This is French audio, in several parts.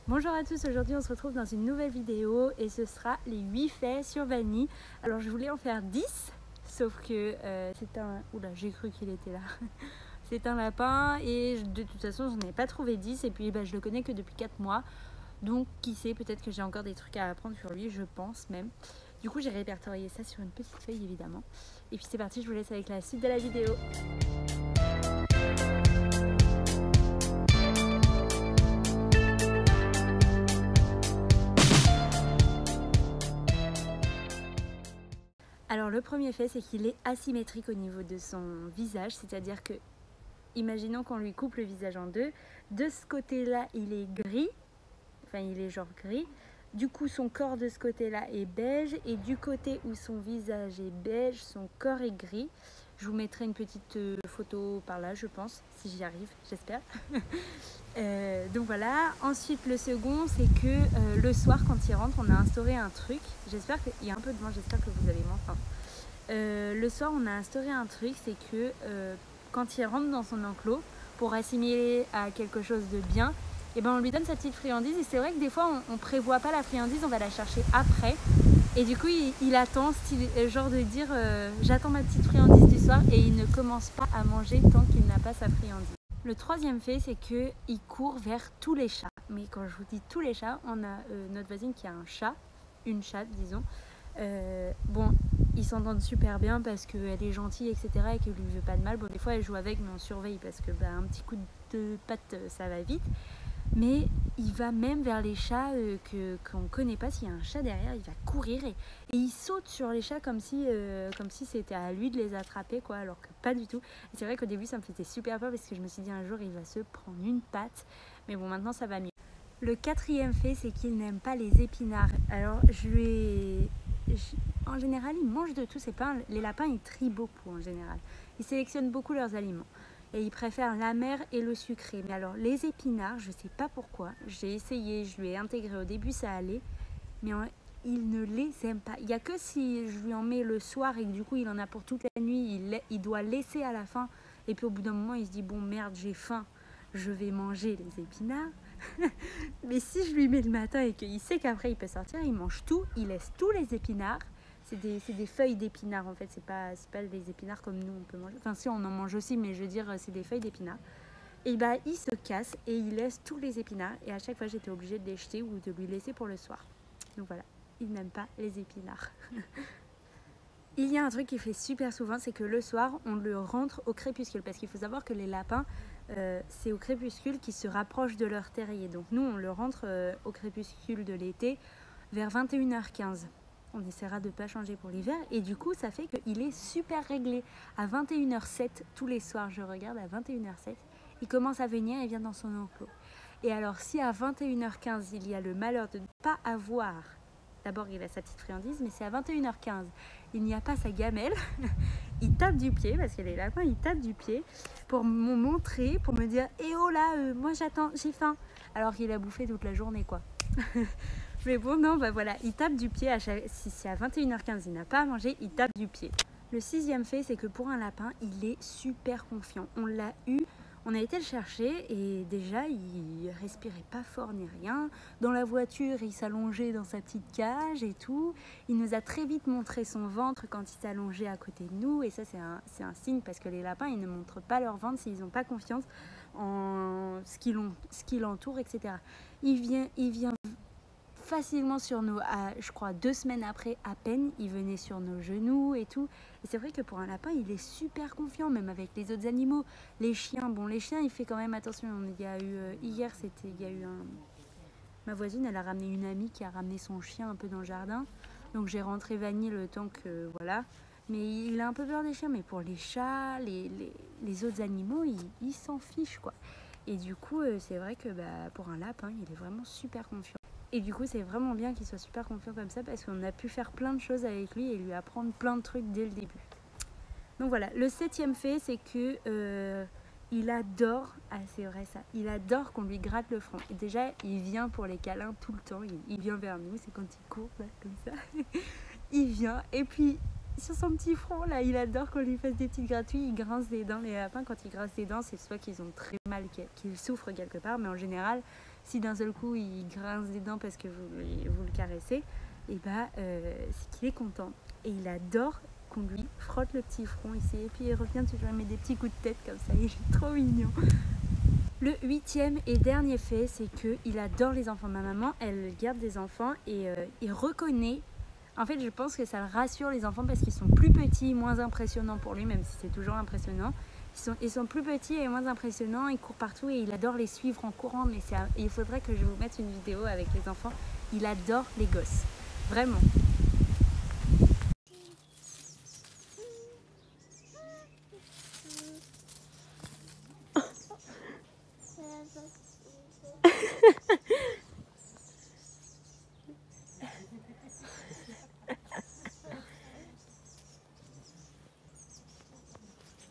Bonjour à tous, aujourd'hui on se retrouve dans une nouvelle vidéo et ce sera les 8 faits sur Vanille. Alors je voulais en faire 10, sauf que c'est un... Oula, j'ai cru qu'il était là. C'est un lapin et de toute façon je n'en ai pas trouvé 10 et puis je le connais que depuis 4 mois. Donc qui sait, peut-être que j'ai encore des trucs à apprendre sur lui, je pense même. Du coup j'ai répertorié ça sur une petite feuille évidemment. Et puis c'est parti, je vous laisse avec la suite de la vidéo. Alors le premier fait, c'est qu'il est asymétrique au niveau de son visage, c'est-à-dire que, imaginons qu'on lui coupe le visage en deux, de ce côté-là il est gris, enfin il est genre gris, du coup son corps de ce côté-là est beige, et du côté où son visage est beige, son corps est gris. Je vous mettrai une petite photo par là, je pense, si j'y arrive, j'espère. Donc voilà. Ensuite, le second, c'est que le soir, quand il rentre, on a instauré un truc. J'espère qu'il y a un peu de vent, j'espère que vous allez m'entendre. Le soir, on a instauré un truc, c'est que quand il rentre dans son enclos, pour assimiler à quelque chose de bien, et ben on lui donne sa petite friandise. Et c'est vrai que des fois, on prévoit pas la friandise, on va la chercher après. Et du coup, il attend, genre de dire j'attends ma petite friandise du soir, et il ne commence pas à manger tant qu'il n'a pas sa friandise. Le troisième fait, c'est qu'il court vers tous les chats. Mais quand je vous dis tous les chats, on a notre voisine qui a un chat, une chatte disons. Bon, ils s'entendent super bien parce qu'elle est gentille, etc. et qu'elle lui veut pas de mal. Bon, des fois elle joue avec, mais on surveille parce que un petit coup de patte, ça va vite. Mais il va même vers les chats qu'on ne connaît pas. S'il y a un chat derrière, il va courir et il saute sur les chats comme si c'était à lui de les attraper, quoi, alors que pas du tout. Et c'est vrai qu'au début, ça me faisait super peur parce que je me suis dit un jour, il va se prendre une patte. Mais bon, maintenant, ça va mieux. Le quatrième fait, c'est qu'il n'aime pas les épinards. Alors, en général, il mange de tout. Les lapins, ils trient beaucoup en général. Ils sélectionnent beaucoup leurs aliments. Et ils préfèrent l'amer et le sucré. Mais alors, les épinards, je ne sais pas pourquoi. J'ai essayé, je lui ai intégré. Au début, ça allait. Mais il ne les aime pas. Il n'y a que si je lui en mets le soir et que du coup, il en a pour toute la nuit, il doit laisser à la fin. Et puis au bout d'un moment, il se dit, bon merde, j'ai faim, je vais manger les épinards. Mais si je lui mets le matin et qu'il sait qu'après, il peut sortir, il mange tout, il laisse tous les épinards. C'est des feuilles d'épinards en fait, c'est pas des épinards comme nous on peut manger. Enfin si, on en mange aussi, mais je veux dire c'est des feuilles d'épinards. Et il se casse et il laisse tous les épinards. Et à chaque fois j'étais obligée de les jeter ou de lui laisser pour le soir. Donc voilà, il n'aime pas les épinards. Il y a un truc qu'il fait super souvent, c'est que le soir on le rentre au crépuscule. Parce qu'il faut savoir que les lapins, c'est au crépuscule qu'ils se rapprochent de leur terrier. Donc nous on le rentre au crépuscule de l'été vers 21h15. On essaiera de ne pas changer pour l'hiver. Et du coup, ça fait qu'il est super réglé. À 21h07, tous les soirs, je regarde, à 21h07, il commence à venir et vient dans son enclos. Et alors, si à 21h15, il y a le malheur de ne pas avoir... D'abord, il a sa petite friandise, mais si à 21h15, il n'y a pas sa gamelle, il tape du pied, parce que les lapins, ils tapent du pied, pour me montrer, pour me dire « Eh oh là, moi j'attends, j'ai faim !» Alors qu'il a bouffé toute la journée, quoi. Mais bon, non, voilà, il tape du pied. Si à 21h15, il n'a pas à manger, il tape du pied. Le sixième fait, c'est que pour un lapin, il est super confiant. On l'a eu, on a été le chercher et déjà, il respirait pas fort ni rien. Dans la voiture, il s'allongeait dans sa petite cage et tout. Il nous a très vite montré son ventre quand il s'allongeait à côté de nous. Et ça, c'est un signe parce que les lapins, ils ne montrent pas leur ventre s'ils n'ont pas confiance en ce qui l'entoure, etc. Il vient facilement sur nous, je crois 2 semaines après à peine, il venait sur nos genoux et tout. Et c'est vrai que pour un lapin, il est super confiant, même avec les autres animaux. Les chiens, bon, les chiens, il fait quand même attention. Il y a eu hier, ma voisine, elle a ramené une amie qui a ramené son chien un peu dans le jardin. Donc j'ai rentré Vanille le temps que voilà. Mais il a un peu peur des chiens, mais pour les chats, les autres animaux, il s'en fiche, quoi. Et du coup, c'est vrai que pour un lapin, il est vraiment super confiant. Et du coup, c'est vraiment bien qu'il soit super confiant comme ça parce qu'on a pu faire plein de choses avec lui et lui apprendre plein de trucs dès le début. Donc voilà, le septième fait, c'est que il adore, c'est vrai ça, il adore qu'on lui gratte le front. Et déjà, il vient pour les câlins tout le temps, il vient vers nous, c'est quand il court là, comme ça. Il vient et puis sur son petit front là, il adore qu'on lui fasse des petites gratouilles. Il grince des dents. Les lapins, quand ils grincent des dents, c'est soit qu'ils ont très mal, qu'ils souffrent quelque part, mais en général, si d'un seul coup il grince des dents parce que vous le caressez, et c'est qu'il est content. Et il adore qu'on lui frotte le petit front ici, et puis il revient toujours, il met des petits coups de tête comme ça, il est trop mignon. Le 8e et dernier fait, c'est qu'il adore les enfants. Ma maman, elle garde des enfants et il reconnaît. En fait, je pense que ça le rassure les enfants parce qu'ils sont plus petits, moins impressionnants pour lui, même si c'est toujours impressionnant. Ils sont plus petits et moins impressionnants, ils courent partout et il adore les suivre en courant. Mais il faudrait que je vous mette une vidéo avec les enfants. Il adore les gosses, vraiment.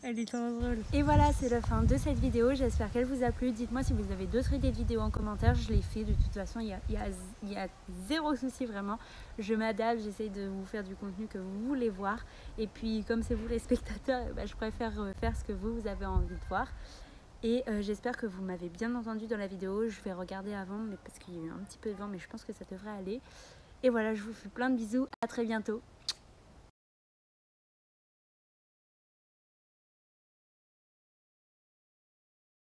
Elle est trop drôle. Et voilà, c'est la fin de cette vidéo. J'espère qu'elle vous a plu. Dites-moi si vous avez d'autres idées de vidéos en commentaire. Je les fais. De toute façon, il y a zéro souci vraiment. Je m'adapte, j'essaye de vous faire du contenu que vous voulez voir. Et puis, comme c'est vous les spectateurs, je préfère faire ce que vous avez envie de voir. Et j'espère que vous m'avez bien entendu dans la vidéo. Je vais regarder avant, mais parce qu'il y a eu un petit peu de vent, mais je pense que ça devrait aller. Et voilà, je vous fais plein de bisous. À très bientôt.